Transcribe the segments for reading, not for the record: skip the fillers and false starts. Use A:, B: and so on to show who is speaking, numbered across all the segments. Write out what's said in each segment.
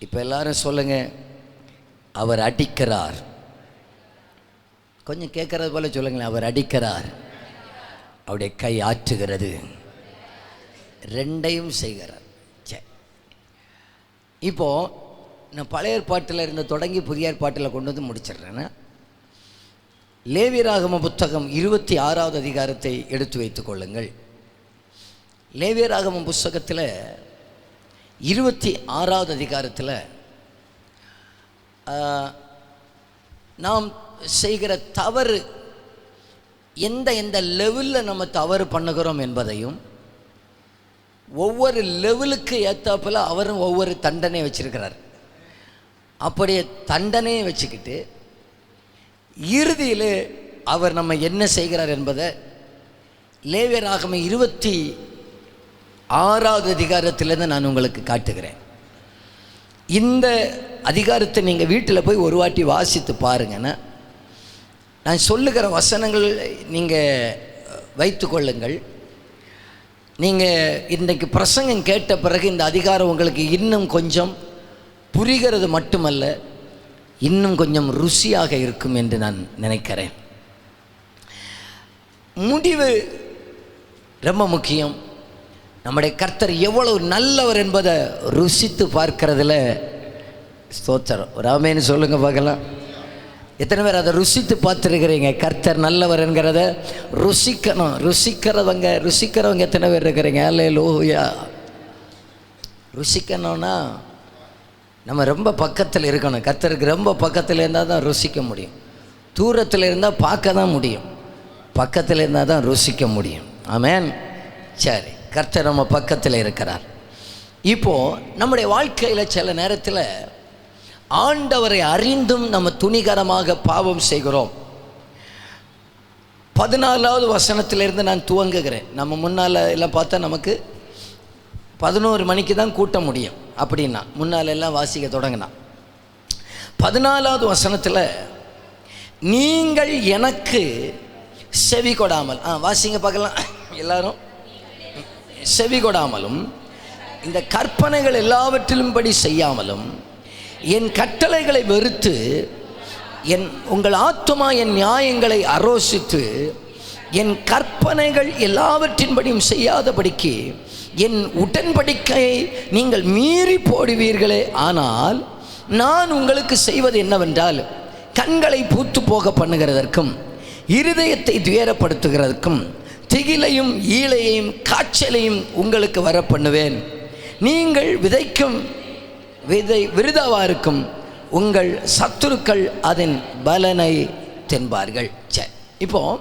A: இப்போ எல்லாரும் சொல்லுங்க, அவர் அடிக்கிறார். கொஞ்சம் கேட்கறது போல சொல்லுங்களேன். அவர் அடிக்கிறார், அவருடைய கை ஆற்றுகிறது, ரெண்டையும் செய்கிறார். சரி, இப்போ நான் பழைய ஏற்பாட்டில் இருந்து தொடங்கி புதிய ஏற்பாட்டில் கொண்டு வந்து முடிச்சிடுறேன்னா, லேவியராகம புத்தகம் 26வது அதிகாரத்தை எடுத்து வைத்துக் கொள்ளுங்கள். லேவியராகம புஸ்தகத்தில் 26வது அதிகாரத்தில் நாம் செய்கிற தவறு, எந்த எந்த லெவலில் நம்ம தவறு பண்ணுகிறோம் என்பதையும், ஒவ்வொரு லெவலுக்கு ஏற்றாப்பில் அவரும் ஒவ்வொரு தண்டனை வச்சிருக்கிறார். அப்படியே தண்டனையை வச்சுக்கிட்டு இறுதியில் அவர் நம்ம என்ன செய்கிறார் என்பதை லேவியராகம 26வது அதிகாரத்திலேருந்து நான் உங்களுக்கு காட்டுகிறேன். இந்த அதிகாரத்தை நீங்கள் வீட்டில் போய் ஒரு வாட்டி வாசித்து பாருங்கன்னா, நான் சொல்லுகிற வசனங்கள் நீங்கள் வைத்து கொள்ளுங்கள். நீங்கள் இன்றைக்கு பிரசங்கம் கேட்ட பிறகு இந்த அதிகாரம் உங்களுக்கு இன்னும் கொஞ்சம் புரிகிறது மட்டுமல்ல, இன்னும் கொஞ்சம் ருசியாக இருக்கும் என்று நான் நினைக்கிறேன். முடிவு ரொம்ப முக்கியம். நம்முடைய கர்த்தர் எவ்வளவு நல்லவர் என்பதை ருசித்து பார்க்கறதுல ஸ்தோத்திரம். ஒரு ஆமென்னு சொல்லுங்க பார்க்கலாம். எத்தனை பேர் அதை ருசித்து பார்த்துருக்கிறீங்க? கர்த்தர் நல்லவர் என்கிறத ருசிக்கணும். ருசிக்கிறவங்க எத்தனை பேர் இருக்கிறீங்க? அல்லேலூயா. ருசிக்கணும்னா நம்ம ரொம்ப பக்கத்தில் இருக்கணும். கர்த்தருக்கு ரொம்ப பக்கத்தில் இருந்தால் தான் ருசிக்க முடியும். தூரத்தில் இருந்தால் பார்க்க தான் முடியும், பக்கத்தில் இருந்தால் தான் ருசிக்க முடியும். ஆமென். சரி, கர்த்தர் நம்ம பக்கத்தில் இருக்கிறார். இப்போது நம்முடைய வாழ்க்கையில் சில நேரத்தில் ஆண்டவரை அறிந்தும் நம்ம துணிகரமாக பாவம் செய்கிறோம். 14வது வசனத்திலிருந்து நான் துவங்குகிறேன். நம்ம முன்னால் எல்லாம் பார்த்தா நமக்கு 11 மணிக்கு தான் கூட்ட முடியும். அப்படின்னா முன்னால் எல்லாம் வாசிக்க தொடங்கினா 14வது வசனத்தில், நீங்கள் எனக்கு செவி கொடாமல், வாசிங்க பார்க்கலாம் எல்லாரும். செவி கொடாமலும் இந்த கற்பனைகள் எல்லாவற்றிலும் படி செய்யாமலும் என் கட்டளைகளை வெறுத்து உங்கள் ஆத்துமா என் நியாயங்களை அரோசித்து என் கற்பனைகள் எல்லாவற்றின்படியும் செய்யாதபடிக்கு என் உடன்படிக்கையை நீங்கள் மீறி போடுவீர்களே. ஆனால் நான் உங்களுக்கு செய்வது என்னவென்றால், கண்களை பூத்து போக பண்ணுகிறதற்கும் இருதயத்தை துயரப்படுத்துகிறதற்கும் திகிலையும் ஈழையையும் காய்ச்சலையும் உங்களுக்கு வர பண்ணுவேன். நீங்கள் விதைக்கும் விதை விருதாவாக இருக்கும், உங்கள் சத்துருக்கள் அதன் பலனை தென்பார்கள். சரி, இப்போது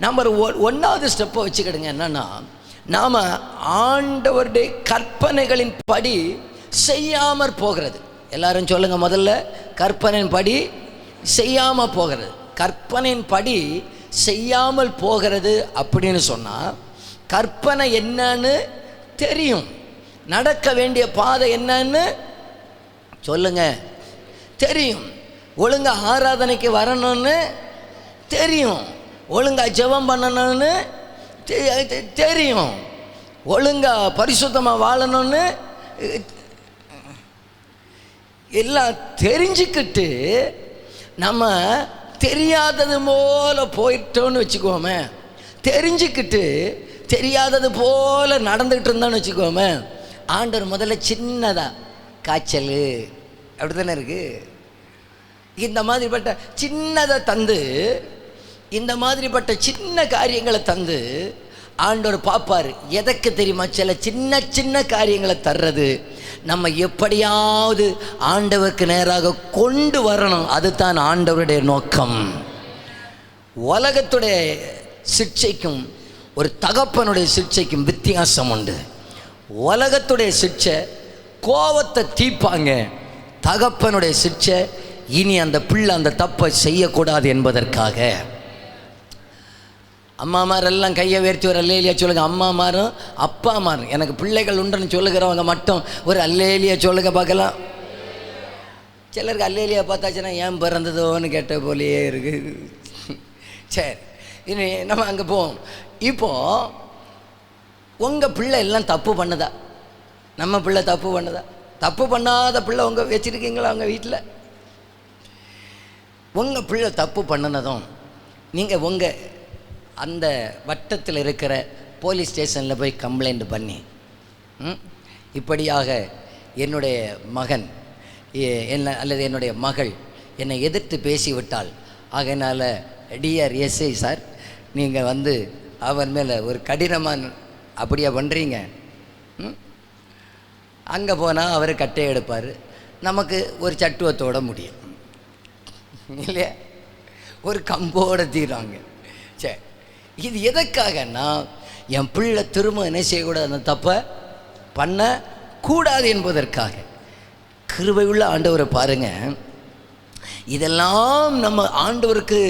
A: நம்பர் 1வது ஸ்டெப்பை வச்சுக்கிடுங்க. என்னன்னா, நாம் ஆண்டவருடைய கற்பனைகளின் படி செய்யாமற் போகிறது. எல்லாரும் சொல்லுங்கள் முதல்ல, கற்பனையின் படி செய்யாமல் போகிறது. கற்பனையின் படி செய்யாமல் போகிறது அப்படின்னு சொன்னால், கற்பனை என்னன்னு தெரியும், நடக்க வேண்டிய பாதை என்னன்னு சொல்லுங்க தெரியும், ஒழுங்கா ஆராதனைக்கு வரணும்னு தெரியும், ஒழுங்கா ஜெபம் பண்ணணும்னு தெரியும், ஒழுங்கா பரிசுத்தமாக வாழணும்னு எல்லாம் தெரிஞ்சுக்கிட்டு நம்ம தெரியாதது போல போயிட்டோன்னு வச்சுக்கோமே, தெரிஞ்சுக்கிட்டு தெரியாதது போல நடந்துக்கிட்டு இருந்தோன்னு வச்சுக்கோமே, ஆண்டவர் முதல்ல சின்னதாக காய்ச்சல் அப்படி தானே இருக்குது, இந்த மாதிரிப்பட்ட சின்னதை தந்து, இந்த மாதிரிப்பட்ட சின்ன காரியங்களை தந்து ஆண்டவர் பார்ப்பார். எதற்கு தெரியுமா? சில சின்ன சின்ன காரியங்களை தர்றது நம்ம எப்படியாவது ஆண்டவருக்கு நேராக கொண்டு வரணும். அதுதான் ஆண்டவருடைய நோக்கம். உலகத்துடைய சிக்ஷைக்கும் ஒரு தகப்பனுடைய சிக்ஷைக்கும் வித்தியாசம் உண்டு. உலகத்துடைய சிக்ஷை கோபத்தை தீர்ப்பாங்க, தகப்பனுடைய சிக்ஷை இனி அந்த பிள்ளை அந்த தப்பை செய்யக்கூடாது என்பதற்காக. அம்மாமாரெல்லாம் கையை உயர்த்தி ஒரு அல்லேலியா சொல்லுங்க. அம்மாமாரும் அப்பாமாரும் எனக்கு பிள்ளைகள் உண்டுன்னு சொல்லுகிறவங்க மட்டும் ஒரு அல்லேலியா சொல்லுங்க பார்க்கலாம். சிலருக்கு அல்லேலியா பார்த்தாச்சுன்னா ஏன் பிறந்ததோன்னு கேட்ட போலேயே இருக்கு. சரி, இனி நம்ம அங்கே போவோம். இப்போது உங்கள் பிள்ளை எல்லாம் தப்பு பண்ணுதா? நம்ம பிள்ளை தப்பு பண்ணுதா? தப்பு பண்ணாத பிள்ளை உங்கள் வச்சுருக்கீங்களா உங்கள் வீட்டில்? உங்கள் பிள்ளை தப்பு பண்ணினதும் நீங்கள் உங்கள் அந்த வட்டத்தில் இருக்கிற போலீஸ் ஸ்டேஷனில் போய் கம்ப்ளைண்ட் பண்ணி, இப்படியாக என்னுடைய மகன் என்ன அல்லது என்னுடைய மகள் என்னை எதிர்த்து பேசிவிட்டால், ஆகையினால் டிஆர் எஸ்ஐ சார் நீங்கள் வந்து அவன் மேலே ஒரு கடினமான அப்படியா பண்ணுறீங்க? அங்கே போனால் அவர் கட்டை எடுப்பார், நமக்கு ஒரு சட்டுவத்தோடு முடியும் இல்லையா, ஒரு கம்போட தீருவாங்க. சரி, இது எதற்காகன்னா என் பிள்ளை திரும்ப என்ன செய்யக்கூடாது, அந்த தப்பை பண்ணக்கூடாது என்பதற்காக. கிருபை உள்ள ஆண்டவரை பாருங்கள், இதெல்லாம் நம்ம ஆண்டவருக்கு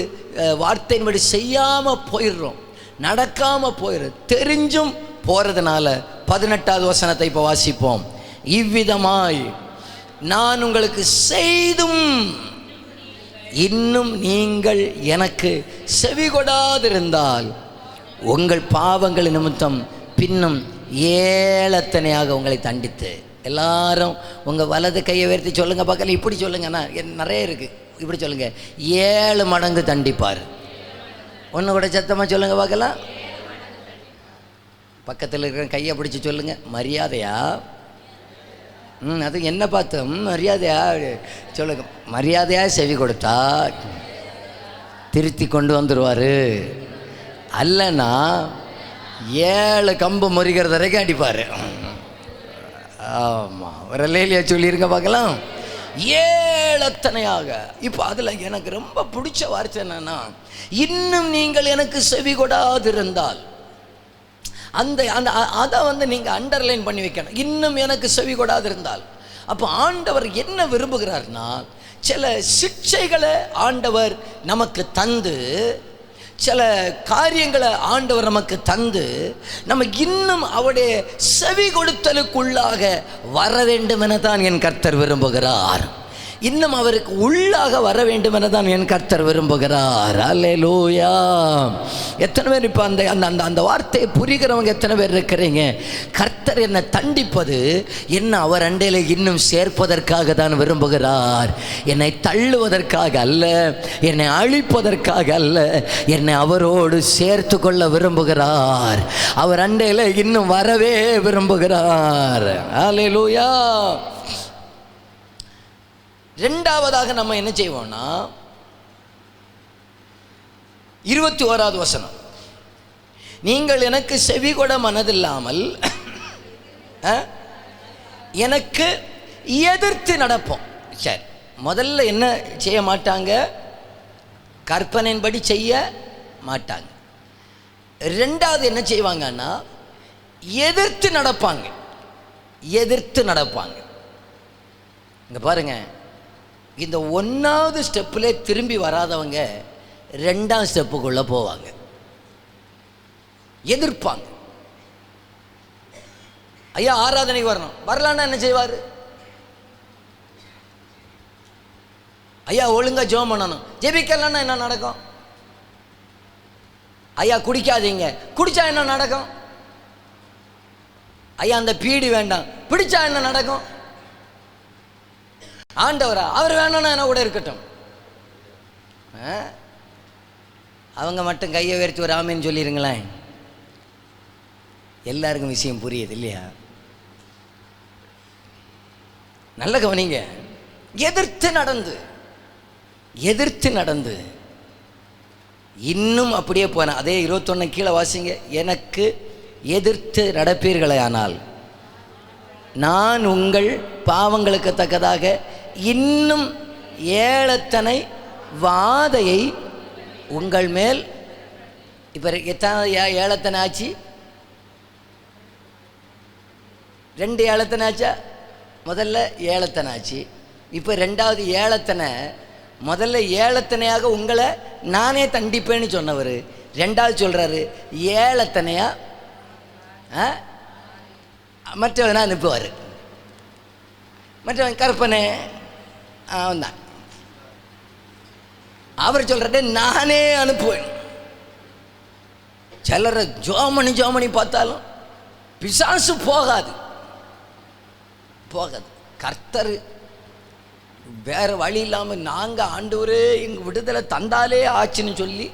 A: வார்த்தையின்படி செய்யாமல் போயிடுறோம், நடக்காமல் போயிடும், தெரிஞ்சும் போகிறதுனால 18வது வசனத்தை இப்போ வாசிப்போம். இவ்விதமாய் நான் உங்களுக்கு செய்தும் இன்னும் நீங்கள் எனக்கு செவி கொடாதிருந்தால் உங்கள் பாவங்கள் நிமித்தம் பின்னும் ஏழத்தனையாக உங்களை தண்டித்து. எல்லாரும் உங்கள் வலது கையை உயர்த்தி சொல்லுங்கள் பார்க்கல, இப்படி சொல்லுங்கண்ணா, நிறைய இருக்குது, இப்படி சொல்லுங்கள், 7 மடங்கு தண்டிப்பார். ஒன்று கூட சத்தமாக சொல்லுங்கள் பார்க்கலாம். பக்கத்தில் இருக்கிற கையை பிடிச்சி சொல்லுங்கள், மரியாதையா? அது என்ன பார்த்து மரியாதையா சொல்லுங்க. மரியாதையாக செவி கொடுத்தா திருத்தி கொண்டு வந்துடுவார், அல்லனா 7 கம்பு முறிக்கிறது வரைக்கும் அடிப்பார். ஆமாம், ஒரு லேலியா சொல்லியிருங்க பார்க்கலாம். 7 அத்தனையாக. இப்போ அதில் எனக்கு ரொம்ப பிடிச்ச வார்த்தை என்னன்னா, இன்னும் நீங்கள் எனக்கு செவி கொடாதிருந்தால், அந்த அந்த அதை வந்து நீங்கள் அண்டர்லைன் பண்ணி வைக்கணும். இன்னும் எனக்கு செவி கொடாதிருந்தால். அப்போ ஆண்டவர் என்ன விரும்புகிறார்னா, சில சிக்ஷைகளை ஆண்டவர் நமக்கு தந்து, சில காரியங்களை ஆண்டவர் நமக்கு தந்து, நம்ம இன்னும் அவருடைய செவி கொடுத்தலுக்குள்ளாக வர வேண்டும் என தான் என் கர்த்தர் விரும்புகிறார். இன்னும் அவருக்கு உள்ளாக வர வேண்டும் என தான் என் கர்த்தர் விரும்புகிறார். அல்லேலூயா. எத்தனை பேர் இப்போ அந்த அந்த அந்த வார்த்தையை புரிகிறவங்க எத்தனை பேர் இருக்கிறீங்க? கர்த்தர் என்னை தண்டிப்பது என்ன அவர் அண்டையில் இன்னும் சேர்ப்பதற்காக தான் விரும்புகிறார், என்னை தள்ளுவதற்காக அல்ல, என்னை அழிப்பதற்காக அல்ல, என்னை அவரோடு சேர்த்து கொள்ள விரும்புகிறார். அவர் அண்டையில் இன்னும் வரவே விரும்புகிறார். அல்லேலூயா. ரெண்டாவதாக நம்ம என்ன செய்வோம்னா, 21வது வசனம், நீங்கள் எனக்கு செவிகொட மனதில்லாமல் எனக்கு எதிர்த்து நடப்போம். சரி, முதல்ல என்ன செய்ய மாட்டாங்க? கற்பனையின்படி செய்ய மாட்டாங்க. ரெண்டாவது என்ன செய்வாங்கன்னா, எதிர்த்து நடப்பாங்க. எதிர்த்து நடப்பாங்க. இங்கே பாருங்க, இந்த 1வது ஸ்டெப்பில் திரும்பி வராதவங்க 2ஆம் ஸ்டெப்புக்குள்ளே போவாங்க. எதிர்ப்பாங்க. ஐயா ஆராதனைக்கு வரணும், வரலான்னா என்ன செய்வார்? ஐயா ஒழுங்கா ஜெபம் பண்ணணும், ஜெபிக்கலன்னா என்ன நடக்கும்? ஐயா குடிக்காதீங்க, குடிச்சா என்ன நடக்கும்? ஐயா அந்த பீடி வேண்டாம், பிடிச்சா என்ன நடக்கும்? ஆண்டவரா அவர் வேணும்னா என்ன கூட இருக்கட்டும். அவங்க மட்டும் கையை உயர்த்தி ஒரு ஆமீன்னு சொல்லிடுங்களேன். எல்லாருக்கும் விஷயம் புரியுது இல்லையா? நல்ல கவனிங்க. எதிர்த்து நடந்து இன்னும் அப்படியே போன அதே 21 கீழே வாசிங்க. எனக்கு எதிர்த்து நடப்பீர்களே ஆனால் நான் உங்கள் பாவங்களுக்கு தக்கதாக இன்னும் 7 வாதையை உங்கள் மேல். இப்போ எத்தனை 7 ஆச்சு? 2 7 ஆச்சா? முதல்ல 7 ஆச்சு. இப்போ 2வது 7 முதல்ல 7 உங்களை நானே தண்டிப்பேன்னு சொன்னவர் 2வது சொல்கிறாரு 7 மற்றவனா அனுப்புவார். மற்றவன் கற்பனை அவன் தான். அவர் சொல்கிறத நானே அனுப்புவேன். சிலரை ஜோமணி பார்த்தாலும் பிசாசு போகாது. கர்த்தர் வேறு வழி இல்லாமல் நாங்கள் ஆண்டவரே எங்கள் விடுதலை தந்தாலே ஆச்சுன்னு சொல்லி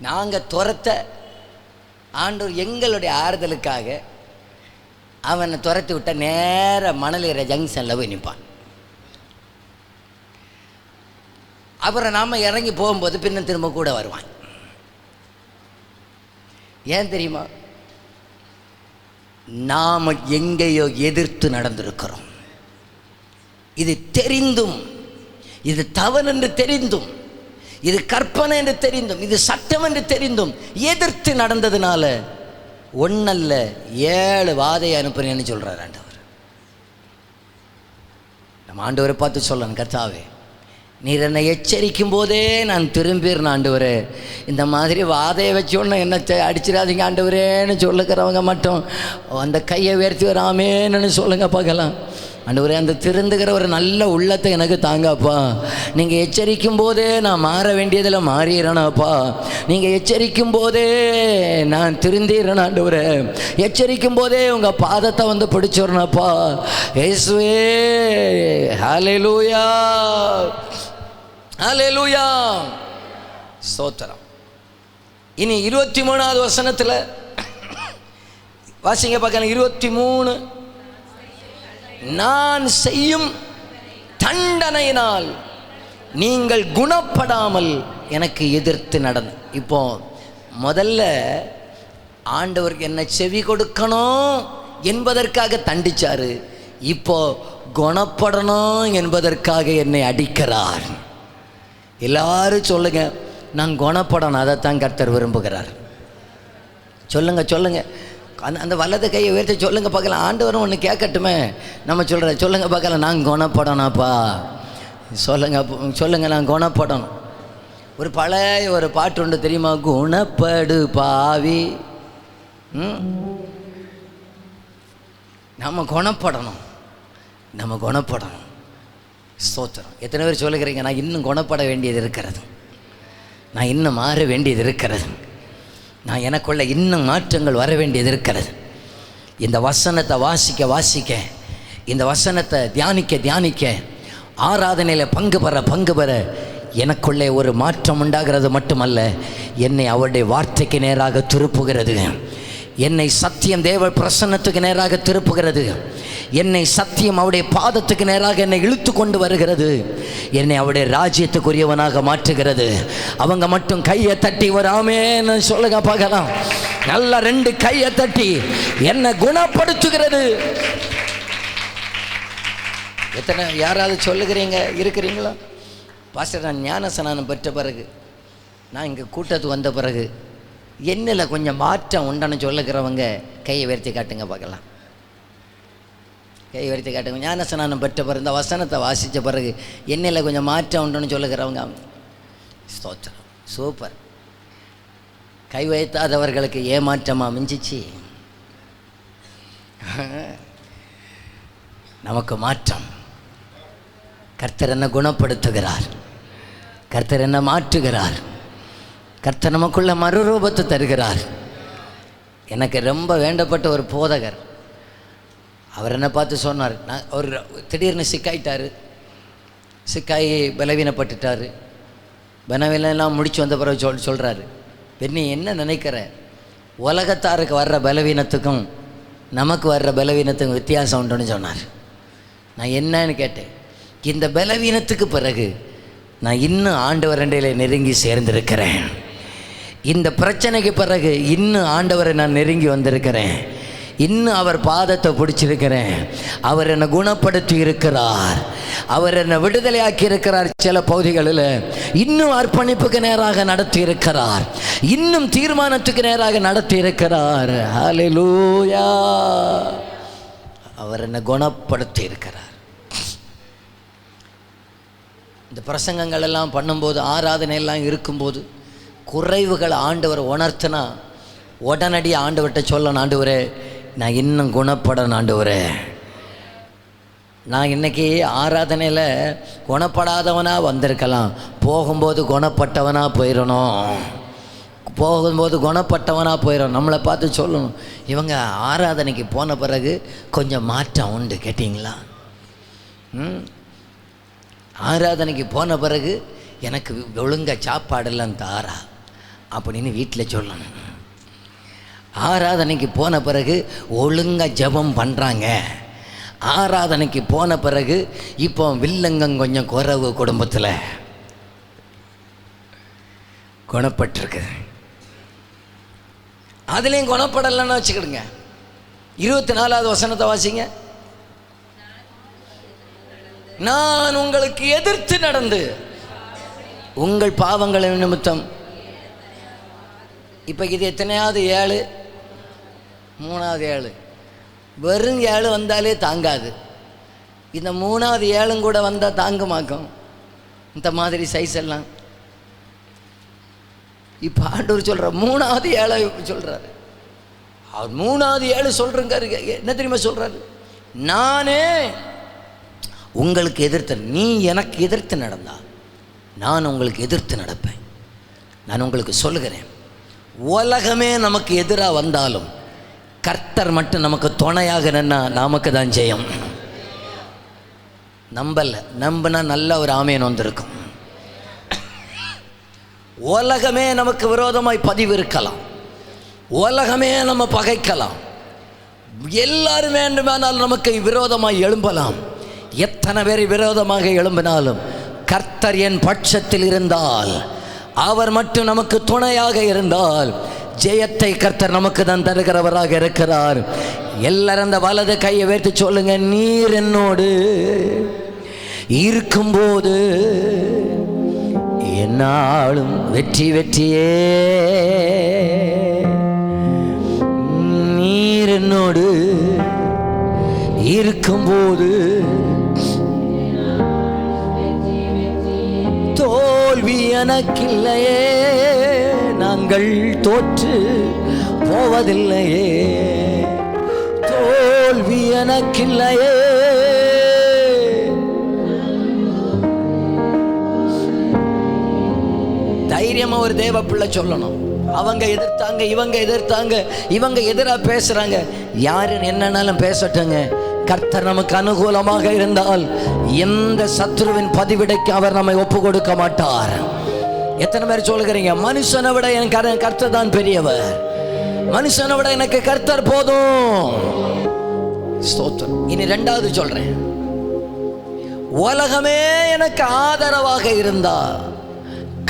A: நாங்கள் துரத்த ஆண்டவர் எங்களுடைய ஆறுதலுக்காக அவனை துரத்தி விட்ட நேர மணலிற ஜங்ஷனில் போய் நிற்பான். அப்புறம் நாம் இறங்கி போகும்போது பின்ன திரும்ப கூட வருவான். ஏன் தெரியுமா? நாம் எங்கேயோ எதிர்த்து நடந்திருக்கிறோம். இது தெரிந்தும், இது தவறு என்று தெரிந்தும், இது கற்பனை என்று தெரிந்தும், இது சட்டம் என்று தெரிந்தும் எதிர்த்து நடந்ததுனால ஒன்னல்ல 7 வாதையை அனுப்புறேன்னு சொல்கிறார் ஆண்டவர். நம்ம ஆண்டவரை பார்த்து சொல்லணும், கர்த்தாவே நீர் என்னை எச்சரிக்கும் போதே நான் திரும்பிடுறேன் ஆண்டவரே, இந்த மாதிரி வாதையை வச்சோன்னு என்ன அடிச்சிடாதீங்க ஆண்டவரேன்னு சொல்லுக்கிறவங்க மட்டும் அந்த கையை உயர்த்தி வராமேன்னு சொல்லுங்க பார்க்கலாம். ஆண்டவரே, அந்த திருந்துகிற ஒரு நல்ல உள்ளத்தை எனக்கு தாங்கப்பா. நீங்கள் எச்சரிக்கும் போதே நான் மாற வேண்டியதில் மாறிடுறேனாப்பா. நீங்கள் எச்சரிக்கும் போதே நான் திருந்திடுறேன் ஆண்டவரே. எச்சரிக்கும் போதே உங்கள் பாதத்தை வந்து பிடிச்சிடறேனப்பா. இயேசுவே, ஹல்லேலூயா, ஹல்லேலூயா, ஸ்தோத்திரம். இனி 23வது வசனத்தில் வாசிங்க பார்க்கலாம். 23, நான் செய்யும் தண்டனையினால் நீங்கள் குணப்படாமல் எனக்கு எதிர்த்து நடந்து. இப்போ முதல்ல ஆண்டவருக்கு என்ன செவி கொடுக்கணும் என்பதற்காக தண்டிச்சாரு. இப்போ குணப்படணும் என்பதற்காக என்னை அடிக்கிறார். எல்லாரும் சொல்லுங்க, நான் குணப்படணும். அதைத்தான் கர்த்தர் விரும்புகிறார். சொல்லுங்க சொல்லுங்க, அந்த வலது கையை உயர்த்தி சொல்லுங்க பார்க்கலாம். ஆண்டவரும் ஒன்று கேட்கட்டுமே. நம்ம சொல்லுங்க பார்க்கலாம், நான் குணப்படணும்ப்பா. சொல்லுங்க நான் குணப்படணும். ஒரு பழைய ஒரு பாட்டு உண்டு தெரியுமா? குணப்படு பாவி. நம்ம குணப்படணும், நம்ம குணப்படணும். ஸ்தோத்திரம். எத்தனை பேர் சொல்லுகிறீங்க, நான் இன்னும் குணப்பட வேண்டியது இருக்கிறது, நான் இன்னும் மாற வேண்டியது இருக்கிறது, நான் எனக்குள்ள இன்னும் மாற்றங்கள் வர வேண்டியது இருக்கிறது. இந்த வசனத்தை வாசிக்க வாசிக்க, இந்த வசனத்தை தியானிக்க தியானிக்க, ஆராதனையில் பங்கு பெற எனக்குள்ளே ஒரு மாற்றம் உண்டாகிறது மட்டுமல்ல, என்னை அவருடைய வார்த்தைக்கு நேராக திருப்புகிறது. என்னை சத்தியம் தேவ பிரசன்னத்துக்கு நேராக திருப்புகிறது. என்னை சத்தியம் அவருடைய பாதத்துக்கு நேராக என்னை இழுத்து கொண்டு வருகிறது. என்னை அவருடைய ராஜ்யத்துக்குரியவனாக மாற்றுகிறது. அவங்க மட்டும் கையை தட்டி வராமேன்னு சொல்லுங்க பார்க்கலாம். நல்லா 2 கையை தட்டி என்னை குணப்படுத்துகிறது. எத்தனை யாராவது சொல்லுகிறீங்க இருக்கிறீங்களா? பாஸ்டர், நான் ஞானஸ்நானம் பெற்ற பிறகு, நான் இங்கே கூட்டத்துக்கு வந்த பிறகு என்னில் கொஞ்சம் மாற்றம் உண்டான்னு சொல்லுகிறவங்க கையை உயர்த்தி காட்டுங்க பார்க்கலாம். கையை உயர்த்தி காட்டுங்க. ஞானஸ்நானம் பெற்ற பிறகு, இந்த வசனத்தை வாசித்த பிறகு என்னில் கொஞ்சம் மாற்றம் உண்டுன்னு சொல்லுகிறவங்க. ஸ்தோத்திரம், சூப்பர். கை வைத்தாதவர்களுக்கு ஏமாற்றமா மிஞ்சிச்சு? நமக்கு மாற்றம். கர்த்தர் என்ன குணப்படுத்துகிறார், கர்த்தர் என்ன மாற்றுகிறார், கர்த்தர் நமக்குள்ள மறுரூபத்தை தருகிறார். எனக்கு ரொம்ப வேண்டப்பட்ட ஒரு போதகர், அவர் என்ன பார்த்து சொன்னார். நான் ஒரு திடீர்னு சிக்காயிட்டார், சிக்காயி பலவீனப்பட்டுட்டார். பலவீனெல்லாம் முடிச்சு வந்த பிறகு சொல்கிறாரு, பெண்ணி என்ன நினைக்கிற, உலகத்தாருக்கு வர்ற பலவீனத்துக்கும் நமக்கு வர்ற பலவீனத்துக்கும் வித்தியாசம் உண்டுன்னு சொன்னார். நான் என்னன்னு கேட்டேன். இந்த பலவீனத்துக்கு பிறகு நான் இன்னும் ஆண்டவர் அண்டையில் நெருங்கி சேர்ந்திருக்கிறேன். இந்த பிரச்சனைக்கு பிறகு இன்னும் ஆண்டவரை நான் நெருங்கி வந்திருக்கிறேன். இன்னும் அவர் பாதத்தை பிடிச்சிருக்கிறேன். அவர் என்னை குணப்படுத்தி இருக்கிறார், அவர் என்னை விடுதலையாக்கி இருக்கிறார். சில பகுதிகளில் இன்னும் அர்ப்பணிப்புக்கு நேராக நடத்தி இருக்கிறார், இன்னும் தீர்மானத்துக்கு நேராக நடத்தி இருக்கிறார். ஹல்லேலூயா. அவர் என்னை குணப்படுத்தி இருக்கிறார். இந்த பிரசங்கங்கள் எல்லாம் பண்ணும்போது, ஆராதனை எல்லாம் இருக்கும்போது குறைவுகளை ஆண்டவர் உணர்த்தினா உடனடி ஆண்டவர்கிட்ட சொல்லணும், ஆண்டவரே நான் இன்னும் குணப்படணும் ஆண்டவரே. நான் இன்றைக்கி ஆராதனையில் குணப்படாதவனாக வந்திருக்கலாம், போகும்போது குணப்பட்டவனாக போயிடணும். போகும்போது குணப்பட்டவனாக போயிடும். நம்மளை பார்த்து சொல்லணும், இவங்க ஆராதனைக்கு போன பிறகு கொஞ்சம் மாற்றம் உண்டு. கேட்டிங்களா? ஆராதனைக்கு போன பிறகு எனக்கு ஒழுங்காக சாப்பாடெல்லாம் தாரா அப்படின்னு வீட்டில் சொல்லணும். ஆராதனைக்கு போன பிறகு ஒழுங்காக ஜெபம் பண்ணுறாங்க. ஆராதனைக்கு போன பிறகு இப்போ வில்லங்கம் கொஞ்சம் குறைவு, குடும்பத்தில் குணப்பட்டிருக்கு. அதுலேயும் குணப்படலைன்னு வச்சுக்கிடுங்க. 24வது வசனத்தை வாசிங்க. நான் உங்களுக்கு எதிர்த்து நடந்து உங்கள் பாவங்களின் நிமித்தம். இப்போ இது எத்தனையாவது 7? 3வது 7. வெறும் 7 வந்தாலே தாங்காது. இந்த 3வது 7 கூட வந்தால் தாங்குமாக்கும் இந்த மாதிரி சைஸ் எல்லாம். இப்போ ஆண்டவர் சொல்கிற 3வது 7 சொல்கிறாரு. அவர் 3வது 7 சொல்கிறங்காரு. என்ன தெரியுமா சொல்கிறாரு? நானே உங்களுக்கு எதிர்த்து, நீ எனக்கு எதிர்த்து நடந்தா நான் உங்களுக்கு எதிர்த்து நடப்பேன். நான் உங்களுக்கு சொல்லுகிறேன், உலகமே நமக்கு எதிராக வந்தாலும் கர்த்தர் மட்டும் நமக்கு துணையாக நின்னா நமக்கு தான் ஜெயம். நம்பினா நல்ல ஒரு ஆமேன் வந்திருக்கும். உலகமே நமக்கு விரோதமாய் பதிவு இருக்கலாம், உலகமே நம்ம பகைக்கலாம், எல்லாரும் வேண்டுமானால் நமக்கு விரோதமாய் எழும்பலாம். எத்தனை பேர் விரோதமாக எழும்பினாலும் கர்த்தர் என் பட்சத்தில் இருந்தால், அவர் மட்டும் நமக்கு துணையாக இருந்தால் ஜெயத்தை கர்த்தர் நமக்கு தான் தருகிறவராக இருக்கிறார். எல்லாரும் அந்த வலது கையை வைத்து சொல்லுங்க, நீர் என்னோடு இருக்கும்போது என்னாலும் வெற்றி வெற்றியே. நீர் என்னோடு இருக்கும்போது தோல்வி எனக்கில்லையே, நாங்கள் தோற்று போவதில்லையே, தோல்வி எனக்கில்லையே. தைரியமா ஒரு தேவ பிள்ளை சொல்லணும். அவங்க எதிர்த்தாங்க, இவங்க எதிர்த்தாங்க, இவங்க எதிராக பேசுறாங்க, யாரு என்னன்னாலும் பேசட்டுங்க. கர்த்தர் நமக்கு அனுகூலமாக இருந்தால் எந்த சத்துருவின் பதிவிடைக்கு அவர் நம்மை ஒப்பு கொடுக்க மாட்டார். எத்தனை பேர் சொல்லுகிறீங்க, மனுஷனை விட எனக்கு கர்த்தர் தான் பெரியவர், மனுஷனை விட எனக்கு கர்த்தர் போதும். ஸ்தோத்திரம். இனி 2வது சொல்றேன், உலகமே எனக்கு ஆதரவாக இருந்தா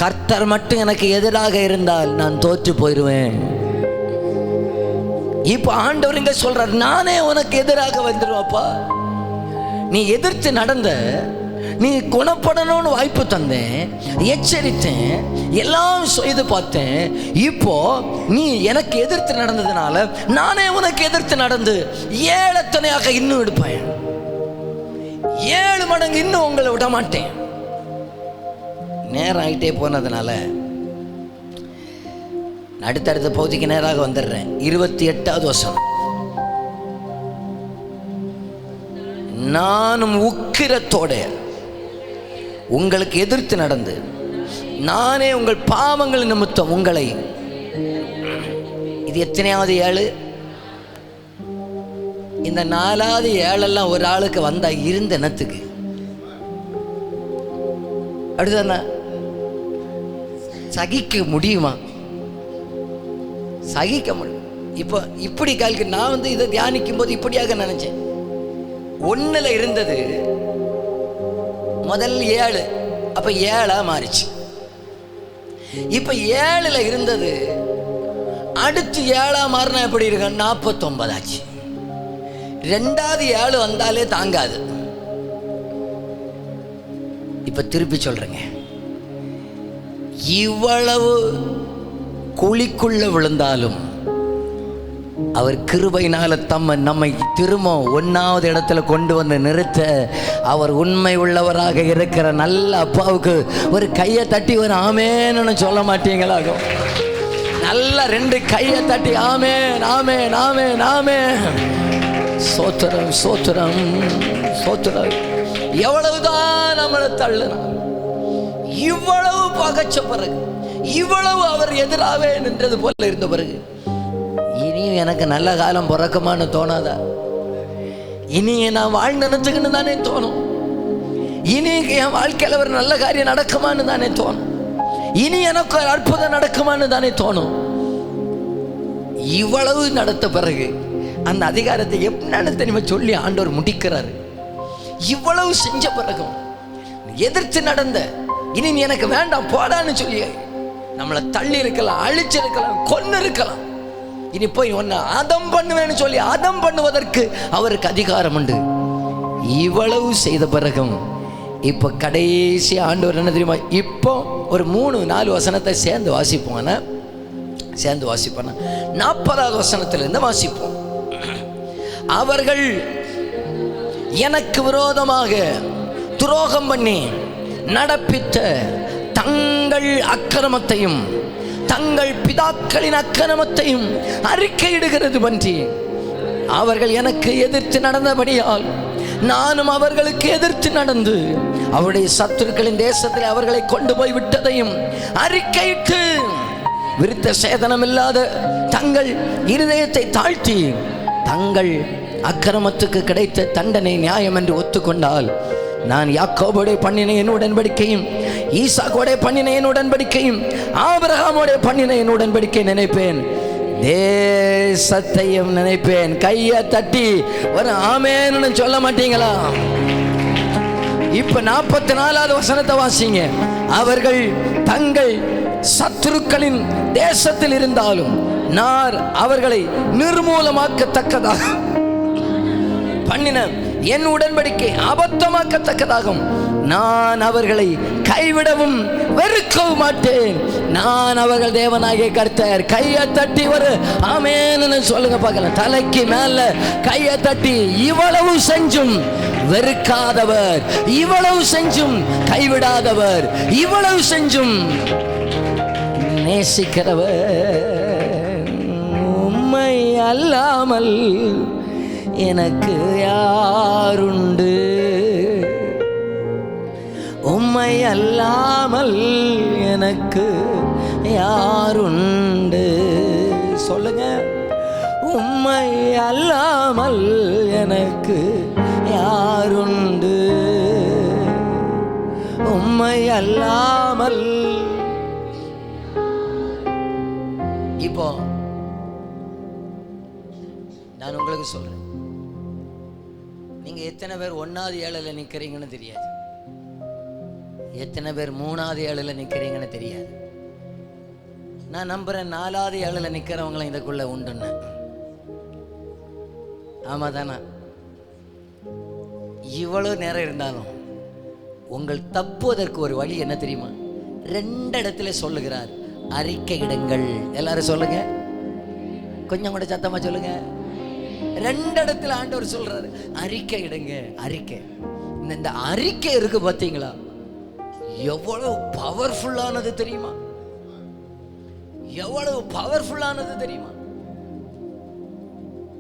A: கர்த்தர் மட்டும் எனக்கு எதிராக இருந்தால் நான் தோற்று போயிடுவேன். இப்ப ஆண்டவர் இங்க சொல்றார், நானே உனக்கு எதிராக வந்துடுவாப்பா. நீ எதிர்த்து நடந்த, நீ குணப்படணும்னு வாய்ப்பு தந்தேன், எச்சரித்தேன், எல்லாம் செய்து பார்த்தேன். இப்போ நீ எனக்கு எதிர்த்து நடந்ததுனால நானே உனக்கு எதிர்த்து நடந்து 7 எத்தனையாக இன்னும் எடுப்பேன், 7 மடங்கு இன்னும் உங்களை விட மாட்டேன். நேரம் ஆகிட்டே போனதுனால அடுத்தடுத்த பகுதிக்கு நேராக வந்துடுறேன். 28வது வசனம். நானும் உக்கிரத்தோட உங்களுக்கு எதிர்த்து நடந்து நானே உங்கள் பாவங்கள் நிமித்தம் உங்களை. இது எத்தனையாவது 7? இந்த 4வது 7 ஒரு ஆளுக்கு வந்தா இருந்த எண்ணத்துக்கு அப்படிதானே? சகிக்க முடியுமா? சகிக்க முடியும். இப்போ இப்படி கால்க்கு நான் இதை தியானிக்கும் போது இப்படியாக நினைச்சேன். 1ல் இருந்தது முதல் 7, அப்ப 7 மாறிச்சு. இப்ப 7ல் இருந்தது அடுத்து 7 மாறினா எப்படி இருக்கு? 49 ஆச்சு. 2வது 7 வந்தாலே தாங்காது. இப்ப திருப்பி சொல்றேங்க, இவ்வளவு குழிக்குள்ள விழுந்தாலும் அவர் கிருபையினால நம்மை திரும்ப 1வது இடத்துல கொண்டு வந்து நிறுத்த அவர் உண்மை உள்ளவராக இருக்கிற நல்ல அப்பாவுக்கு ஒரு கையை தட்டி ஒரு ஆமேன்னு சொல்ல மாட்டீங்களா? நல்ல 2 கையை தட்டி ஆமேன் ஆமேன் ஆமேன் ஆமேன். சோத்திரம் சோத்திரம் சோத்திரம். எவ்வளவுதான் நம்மளை தள்ளுனா, இவ்வளவு பகைச்ச பிறகு, இவ்வளவு அவர் எதிராகவே நின்றது போல இருந்த பிறகு இனியும் எனக்கு நல்ல காலம் பிறக்குமான்னு தோணாதா? இனி நான் வாழ்ந்துன்னு தானே தோணும். இனி என் வாழ்க்கையில் ஒரு நல்ல காரியம் நடக்குமான்னு தானே தோணும். இனி எனக்கு ஒரு அற்புதம் நடக்குமான்னு தானே தோணும். இவ்வளவு நடத்த பிறகு அந்த அதிகாரத்தை எப்படின்னு தெரியுமா சொல்லி ஆண்டவர் முடிக்கிறாரு. இவ்வளவு செஞ்ச பிறகும் எதிர்த்து நடந்த, இனி நீ எனக்கு வேண்டாம் போடான்னு சொல்லி நம்மளை தள்ளி இருக்கலாம், அழிச்சிருக்கலாம், கொன்னு இருக்கலாம். இனி போய் ஒன்னு அதம் பண்ணுவேன்னு சொல்லி அதம் பண்ணுவதற்கு அவருக்கு அதிகாரம் உண்டு. இவ்வளவு செய்த பிறகும் இப்ப கடைசி ஆண்டவர் என்ன தெரியுமா? இப்போ ஒரு 3-4 வசனத்தை சேர்ந்து வாசிப்போம். 40வது வசனத்திலிருந்து வாசிப்போம். அவர்கள் எனக்கு விரோதமாக துரோகம் பண்ணி நடப்பித்த தங்கள் அக்கிரமத்தையும் தங்கள் பிதாக்களின் அக்கிரமத்தையும் அறிக்கையிடுகிறது பற்றி அவர்கள் எனக்கு எதிர்த்து நடந்தபடியால் நானும் அவர்களுக்கு எதிர்த்து நடந்து அவருடைய சத்துருக்களின் தேசத்தில் அவர்களை கொண்டு போய் விட்டதையும் அறிக்கையிட்டு விருத்த சேதனம் இல்லாத தங்கள் இருதயத்தை தாழ்த்தி தங்கள் அக்கிரமத்துக்கு கிடைத்த தண்டனை நியாயம் என்று ஒத்துக்கொண்டால் நான் யாக்கோபோட பண்ணின என் உடன்படிக்கையும் ஈசாக்கோட பண்ணின என் உடன்படிக்கையும் ஆபிரகாமோட பண்ணின என் உடன்படிக்கை நினைப்பேன், தேசத்தையும் நினைப்பேன். கையை தட்டி ஒரு ஆமேன்னு சொல்ல மாட்டீங்களா? இப்ப 44வது வசனத்தை வாசிங்க. அவர்கள் தங்கள் சத்துருக்களின் தேசத்தில் இருந்தாலும் நான் அவர்களை நிர்மூலமாக்கத்தக்கதாக பண்ணின என் உடன்படிக்கை அபத்தமாக்கத்தக்கதாகும். நான் அவர்களை கைவிடவும் வெறுக்கவும் மாட்டேன். நான் அவர்கள் தேவனாகிய கர்த்தர். கையை தட்டி ஒரு ஆமென்னு சொல்லுங்க பார்க்கலாம். தலைக்கு மேல கையை தட்டி இவ்வளவு செஞ்சும் வெறுக்காதவர், இவ்வளவு செஞ்சும் கைவிடாதவர், இவ்வளவு செஞ்சும் நேசிக்கிறவர். உம்மை அல்லாமல் எனக்கு யாருண்டு? உம்மை அல்லாமல் எனக்கு யாருண்டு? சொல்லுங்க. உம்மை அல்லாமல் எனக்கு யாருண்டு? உம்மை அல்லாமல். இப்போ நான் உங்களுக்கு சொல்றேன், நீங்க எத்தனை பேர் 1வது ஏழில் நிக்கிறீங்கன்னு தெரியாது, எத்தனை பேர் 3வது ஏழில் நிக்கிறீங்கன்னு தெரியாது. நான் நம்புறேன் 4வது ஏழில் நிக்கிறவங்களும் இதுக்குள்ள உண்டுன்னு. ஆமா தானே? இவ்வளவு நேரம் இருந்தாலும் உங்கள் தப்புவதற்கு ஒரு வழி என்ன தெரியுமா? 2 இடத்துல சொல்லுகிறார், அறிக்கையிடுங்கள். எல்லாரும் சொல்லுங்க, கொஞ்சம் கூட சத்தமா சொல்லுங்க. 2 இடத்துல ஆண்டவர் சொல்றாரு, அறிக்கையிடுங்க. அறிக்கை. இந்த அறிக்கை இருக்கு பாத்தீங்களா, எவ்வளவு பவர்ஃபுல்லானது தெரியுமா? எவ்வளவு பவர்ஃபுல்லானது தெரியுமா?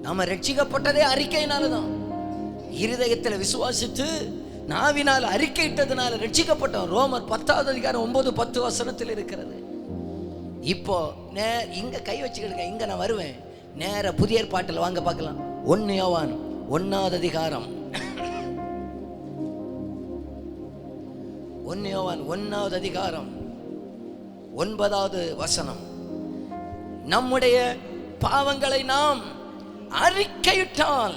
A: நாம ரட்சிக்கப்பட்டதே அறிக்கையினாலதான். இருதயத்தில் விசுவாசித்து நாவினால் அறிக்கையிட்டதுனால ரட்சிக்கப்பட்டோம். ரோமர் 10வது அதிகாரம் 9-10 வசனத்தில் இருக்கிறது. இப்போ இங்க கை வச்சுக்கிடுங்க, இங்க நான் வருவேன். நேர புதிய ஏற்பாட்டில் வாங்க பார்க்கலாம். 1 யோவான் 1வது அதிகாரம் 1 யோவான் 1வது அதிகாரம் 9வது வசனம். நம்முடைய பாவங்களை நாம் அறிக்கையிட்டால்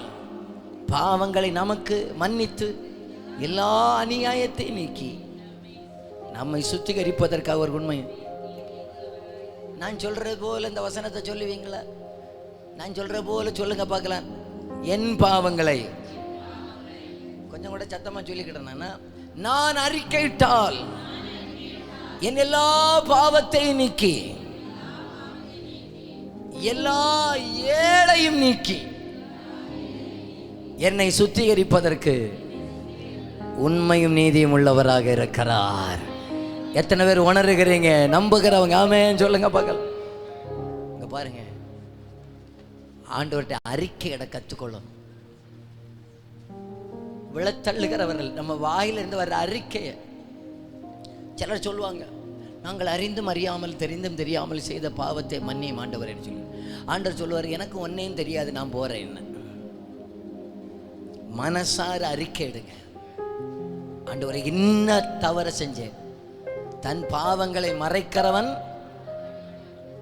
A: பாவங்களை நமக்கு மன்னித்து எல்லா அநியாயத்தை நீக்கி நம்மை சுத்திகரிப்பதற்காக ஒரு உண்மை. நான் சொல்றது போல இந்த வசனத்தை சொல்லுவீங்களா? நான் சொல்ற போல சொல்லுங்க பார்க்கலாம். என் பாவங்களை கொஞ்சம் கூட சத்தமா சொல்லிக்கிட்டேன்னா, நான் அறிக்கையிட்டால் என் எல்லா பாவத்தை நீக்கி எல்லா ஏழையும் நீக்கி என்னை சுத்திகரிப்பதற்கு உண்மையும் நீதியும் உள்ளவராக இருக்கிறார். எத்தனை பேர் உணர்கிறீங்க? நம்புகிறவங்க ஆமென் சொல்லுங்க பார்க்கலாம். இங்க பாருங்க, ஆண்டவர்கிட்ட அறிக்கையிட கற்றுக்கொள்ளும். விழத்தள்ளுகிறவர்கள் நம்ம வாயிலிருந்து வர்ற அறிக்கையை சிலர் சொல்லுவாங்க, நாங்கள் அறிந்தும் அறியாமல் தெரிந்தும் தெரியாமல் செய்த பாவத்தை மன்னியும் ஆண்டவர் என்று சொல்லி ஆண்டவர் சொல்லுவார், எனக்கு ஒன்னையும் தெரியாது, நான் போறேன். என்ன மனசார அறிக்கை எடுங்க, ஆண்டவரை இன்ன தவற செஞ்சேன். தன் பாவங்களை மறைக்கிறவன்,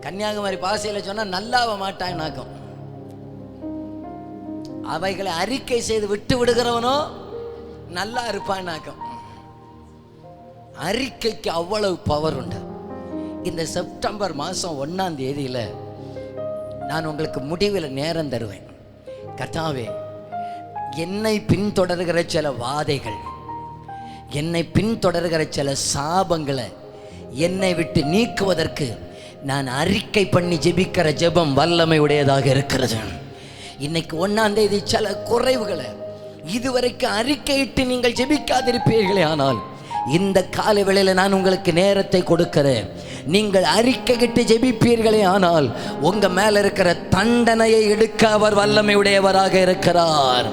A: கன்னியாகுமரி பாசையில சொன்னா நல்லாவ மாட்டான் நாக்கம். அவைகளை அறிக்கை செய்து விட்டு விடுகிறவனோ நல்லா இருப்பான் நாக்கம். அறிக்கைக்கு அவ்வளவு பவர் உண்டு. இந்த செப்டம்பர் மாதம் 1ஆம் தேதியில் நான் உங்களுக்கு முடிவில் நேரம் தருவேன். கர்த்தாவே, என்னை பின்தொடர்கிற சில வாதைகள், என்னை பின்தொடர்கிற சில சாபங்களை என்னை விட்டு நீக்குவதற்கு நான் அறிக்கை பண்ணி ஜெபிக்கிற ஜெபம் வல்லமை உடையதாக இருக்கிறது. இன்னைக்கு 1ஆம் தேதி சில குறைவுகளை இதுவரைக்கும் அறிக்கையிட்டு நீங்கள் ஜெபிக்காதிருப்பீர்களே, ஆனால் இந்த காலை வேளையில் நான் உங்களுக்கு நேரத்தை கொடுக்கிறேன். நீங்கள் அறிக்கையிட்டு ஜெபிப்பீர்களே, ஆனால் உங்க மேல இருக்கிற தண்டனையை எடுக்க அவர் வல்லமை உடையவராக இருக்கிறார்.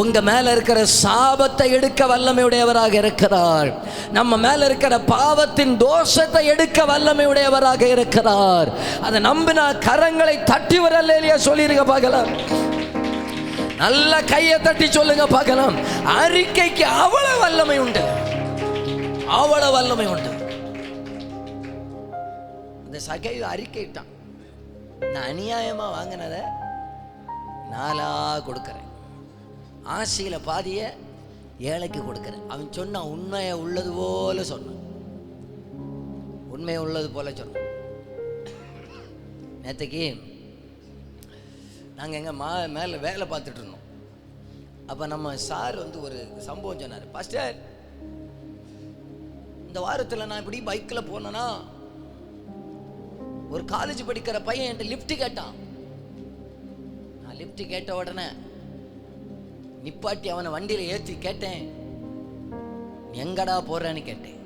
A: உங்க மேல இருக்கிற சாபத்தை எடுக்க வல்லமை உடையவராக இருக்கிறார். நம்ம மேல இருக்கிற பாவத்தின் தோஷத்தை எடுக்க வல்லமை உடையவராக இருக்கிறார். அதை நம்பினா கரங்களை தட்டி வரலையா சொல்லிருங்க பார்க்கலாம். நல்ல கையை தட்டி சொல்லுங்க பார்க்கலாம். அறிக்கைக்கு அவ்வளவு வல்லமை உண்டு, அவ்வளவு வல்லமை உண்டு. இந்த சகை அறிக்கைட்டான், நான் அநியாயமா வாங்கினதை நாளா கொடுக்கிறேன், ஆசையில பாதிய ஏழைக்கு கொடுக்கிறேன். அவன் சொன்னான், உண்மையை உள்ளது போல சொன்னான், உண்மையை உள்ளது போல சொன்னான். நேற்றுக்கு நாங்கள் எங்கள் மேலே வேலை பார்த்துட்டு இருந்தோம். அப்போ நம்ம சார் வந்து ஒரு சம்பவம் சொன்னார். பாஸ்டர், இந்த வாரத்தில் நான் இப்படி பைக்கில் போனேன்னா ஒரு காலேஜ் படிக்கிற பையன் என்கிட்ட லிஃப்ட் கேட்டான். நான் லிஃப்ட் கேட்ட உடனே நிப்பாட்டி அவனை வண்டியில் ஏற்றி கேட்டேன், எங்கடா போறேன்னு கேட்டேன்.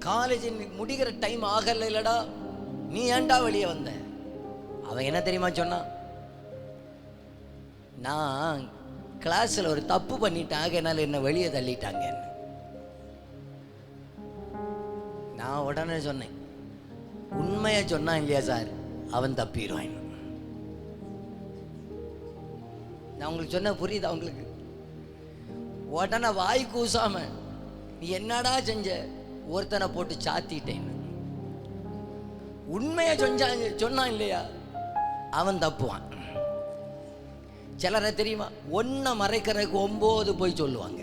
A: காலேஜ் முடிகிற டைம் ஆகல இல்லடா, நீ ஏன்டா வெளியே வந்த? அவன் என்ன தெரியுமா சொன்னான், நான் கிளாஸ்ல ஒரு தப்பு பண்ணிட்டேன், ஆகையினால என்ன வெளியே தள்ளிட்டாங்க. நான் உடனே சொன்னேன், உண்மையை சொன்னான் இல்லையா சார், அவன் தப்பிடுவான். நான் உங்களுக்கு சொன்ன புரியுதா உங்களுக்கு? உடனே வாய் கூசாம, நீ என்னடா செஞ்ச, ஒருத்தனை போட்டு சாத்திட்டேன். உண்மையை சொன்னான் இல்லையா, அவன் தப்புவான். சிலரை தெரியுமா, ஒன்றை மறைக்கிறதுக்கு 9 போய் சொல்லுவாங்க.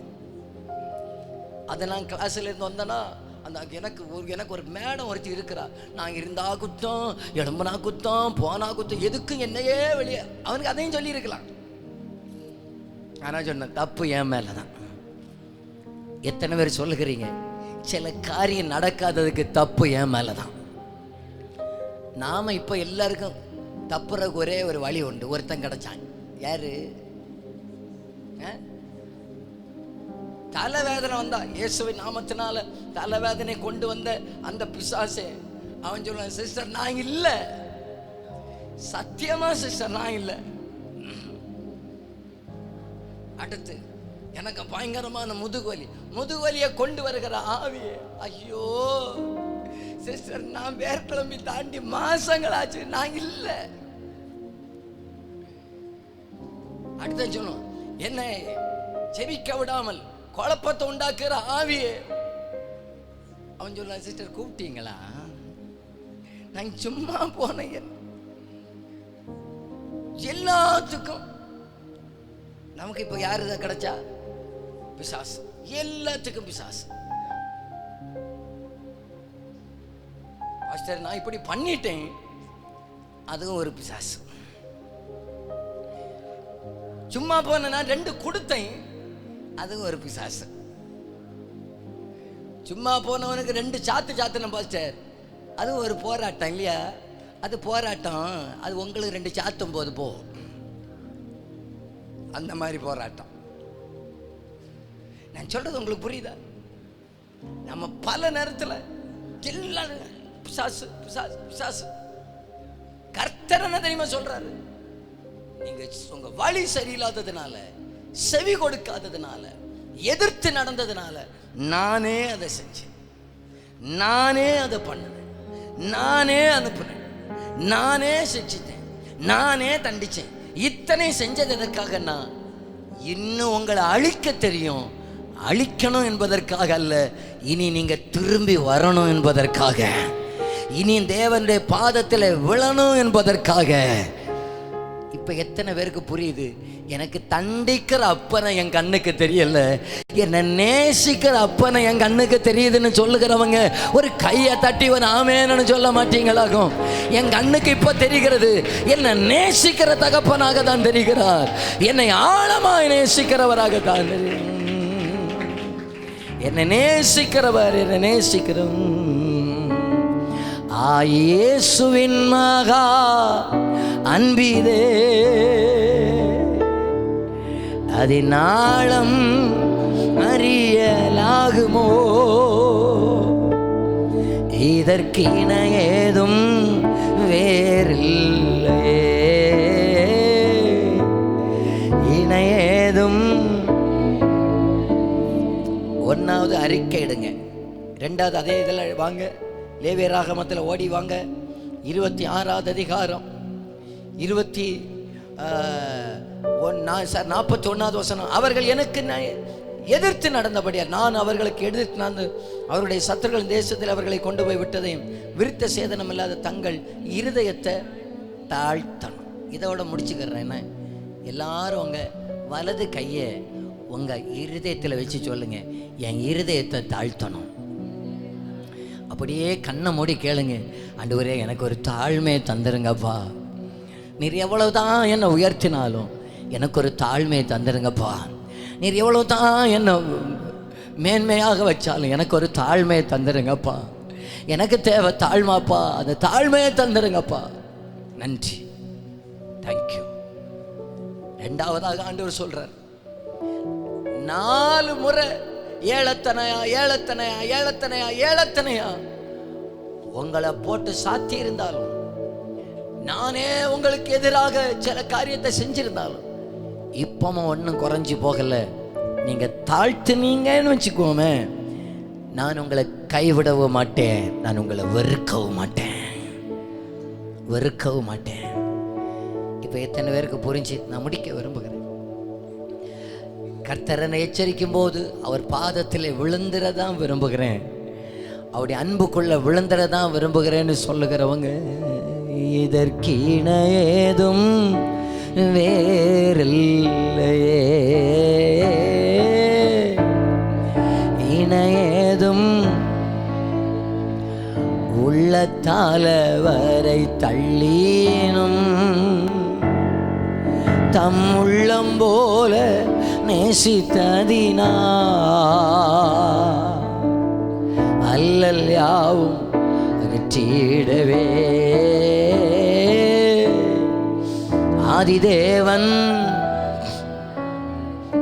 A: அதை நான் கிளாஸ்ல இருந்து வந்தேன்னா, அந்த எனக்கு ஒரு மேடம் ஒருத்தி இருக்கிறா, நான் இருந்தா குத்தம், எலும்புனா குத்தம், போனா குத்தம், எதுக்கும் என்னையே வெளியே, அவனுக்கு அதையும் சொல்லி இருக்கலாம். ஆனா சொன்ன தப்பு என் மேலதான். எத்தனை பேர் சொல்லுகிறீங்க, சில காரியம் நடக்காததுக்கு தப்பு என் மேலதான். நாம இப்ப எல்லாருக்கும் தப்புறதுக்கு ஒரே ஒரு வழி உண்டு. ஒருத்தன் கிடைச்சான், யாரு? தலைவேதனை வந்தா, இயேசுவின் நாமத்தினால தலைவேதனை கொண்டு வந்த அந்த பிசாசே, அவன் சொல்லுவான், சிஸ்டர் நான் இல்லை, சத்தியமா சிஸ்டர் நான் இல்லை. அடுத்து எனக்கு பயங்கரமான முதுகுவலியை கொண்டு வருகிற ஆவியே, ஐயோ சிஸ்டர் நான் வேர்க்கிழமை தாண்டி மாசங்களாச்சு, நான் இல்லை. அடுத்த சொல்லும், என்ன செபிக்க விடாமல் குழப்பத்தை உண்டாக்குற ஆவியே. அவன் சொல்ல, சிஸ்டர் கூப்பிட்டீங்களா? நான் சும்மா போனேன். எல்லாத்துக்கும் நமக்கு இப்ப யாரு கிடைச்சா? பிசாசு. எல்லாத்துக்கும் பிசாசு. பாஸ்டர் நான் இப்படி பண்ணிட்டேன், அதுவும் ஒரு பிசாசு. சும்மா போன நான் 2 கொடுத்தேன், அதுவும் ஒரு பிசாசு. சும்மா போனவனுக்கு 2 சாத்துன பாஸ்டர், அது ஒரு போராட்டம் இல்லையா? அது போராட்டம். அது உங்களுக்கு 2 சாத்தும் போது போ, அந்த மாதிரி போராட்டம். நான் சொல்றது உங்களுக்கு புரியுதா? நம்ம பல நேரத்தில் எல்லாம் பிசாசு பிசாசு பிசாசு. கர்த்தர் என்ன தெரியுமா சொல்றாரு? நீங்க உங்க வழி சரியில்லாததுனால, செவி கொடுக்காததுனால, எதிர்த்து நடந்ததுனால நானே அதை செஞ்சேன். நானே அதை பண்ணேன், நானே அனுப்புனேன், நானே சிக்ஷித்தேன், நானே தண்டிச்சேன். இத்தனை செஞ்சது எதற்காக? நான் இன்னும் உங்களை அழிக்க தெரியும், அழிக்கணும் என்பதற்காக அல்ல, இனி நீங்க திரும்பி வரணும் என்பதற்காக, இனி தேவனுடைய பாதத்தில் விழணும் என்பதற்காக. இப்ப எத்தனை பேருக்கு புரியுது? எனக்கு தண்டிக்கிற அப்பனை என் கண்ணுக்கு தெரியல, என்னை நேசிக்கிற அப்பனை என் கண்ணுக்கு தெரியுதுன்னு சொல்லுகிறவங்க ஒரு கையை தட்டி ஒரு ஆமேன்னு சொல்ல மாட்டீங்களாகும்? என் கண்ணுக்கு இப்ப தெரிகிறது, என்னை நேசிக்கிற தகப்பனாக தான் தெரிகிறார், என்னை ஆழமாய் நேசிக்கிறவராக தான் தெரியும். என்னை நேசிக்கிறவர், என்னை நேசிக்கிறோம். இயேசுவின் மகா அன்பிதே அதினாலம் அறியலாகுமோ, இதற்கு இணை ஏதும் வேறில்லையே, இணை ஏதும். ஒன்னாவது அறிக்கை இடுங்க, ரெண்டாவது அதே இதில் வாங்க, லேவியராகமத்தில் ஓடி வாங்க, 26வது அதிகாரம் 41வது வசனம். அவர்கள் எனக்கு எதிர்த்து நடந்தபடியால் நான் அவர்களுக்கு எதிர்த்து நடந்து அவருடைய சத்துருக்களின் தேசத்தில் அவர்களை கொண்டு போய் விட்டதையும் விருத்த சேதனம் இல்லாத தங்கள் இருதயத்தை தாழ்த்தணும். இதோட முடிச்சுக்கிறேன். என்ன, எல்லாரும் உங்க வலது கையை உங்க இருதயத்தில் வச்சு சொல்லுங்க, என் இருதயத்தை தாழ்த்தணும். அப்படியே கண்ணை மூடி கேளுங்க, ஆண்டவரே எனக்கு ஒரு தாழ்மையை தந்துருங்கப்பா, நீர் எவ்வளவுதான் என்னை உயர்த்தினாலும் எனக்கு ஒரு தாழ்மையை தந்துருங்கப்பா, நீர் எவ்வளவுதான் என்னை மேன்மையாக வச்சாலும் எனக்கு ஒரு தாழ்மையை தந்துருங்கப்பா, எனக்கு தேவை தாழ்மாப்பா, அந்த தாழ்மையை தந்துருங்கப்பா. நன்றி, தேங்க்யூ. ரெண்டாவதாக ஆண்டவர் சொல்றார், 4 முறை ஏளத்தனையா ஏளத்தனையா ஏளத்தனையா ஏளத்தனையா உங்களை போட்டு சாத்தி இருந்தாலும், நானே உங்களுக்கு எதிராக சில காரியத்தை செஞ்சிருந்தாலும் இப்பவும் ஒன்றும் குறைஞ்சி போகல. நீங்க தாழ்த்துனீங்கன்னு வச்சுக்கோமே, நான் உங்களை கைவிடவும் மாட்டேன், நான் உங்களை வெறுக்கவும் மாட்டேன், வெறுக்கவும் மாட்டேன். இப்ப எத்தனை பேருக்கு புரிஞ்சு? நான் முடிக்க விரும்புகிறேன். கர்த்தரனை எச்சரிக்கும் போது அவர் பாதத்தில் விழுந்துறதான் விரும்புகிறேன், அவருடைய அன்புக்குள்ள விழுந்துறதான் விரும்புகிறேன்னு சொல்லுகிறவங்க, இதற்கு இணை ஏதும் வேறில்லையே, இணை ஏதும் உள்ளத்தால வரை தள்ளீனும் தம் உள்ளம் போல நேசித்ததினா அல்லல் யாவும் அகற்றிடவே ஆதிதேவன்.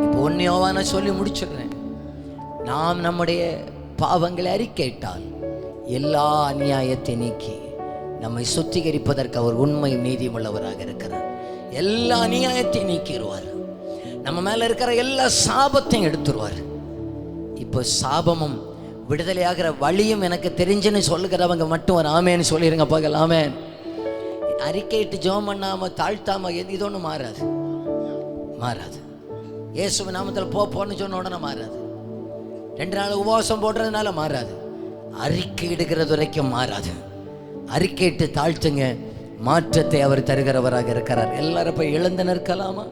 A: இப்போ 1 யோவான சொல்லி முடிச்சிடுறேன். நாம் நம்முடைய பாவங்களை அறிக்கையிட்டால் எல்லா அநியாயத்தை நீக்கி நம்மை சுத்திகரிப்பதற்கு அவர் உண்மை நீதியும் உள்ளவராக இருக்கிறார். எல்லா அநியாயத்தையும் நீக்கிடுவார், நம்ம மேல இருக்கிற எல்லா சாபத்தையும் எடுத்துருவார். இப்போ சாபமும் விடுதலையாகிற வழியும் எனக்கு தெரிஞ்சுன்னு சொல்லுகிறவங்க மட்டும் ஒரு ஆமேன்னு சொல்லிடுங்க பகல். ஆமேன். அறிக்கையிட்டு ஜெபம் பண்ணாம தாழ்த்தாம இது ஒன்றும் மாறாது, மாறாது. இயேசுவின் நாமத்தில் போன்னு சொன்ன உடனே மாறாது, 2 நாள் உபவாசம் போடுறதுனால மாறாது, அறிக்கையிடுகிறது வரைக்கும் மாறாது. அறிக்கையிட்டு தாழ்த்துங்க, மாற்றத்தை அவர் தருகிறவராக இருக்கிறார். எல்லாரும் போய் எழுந்து நிற்கலாமா?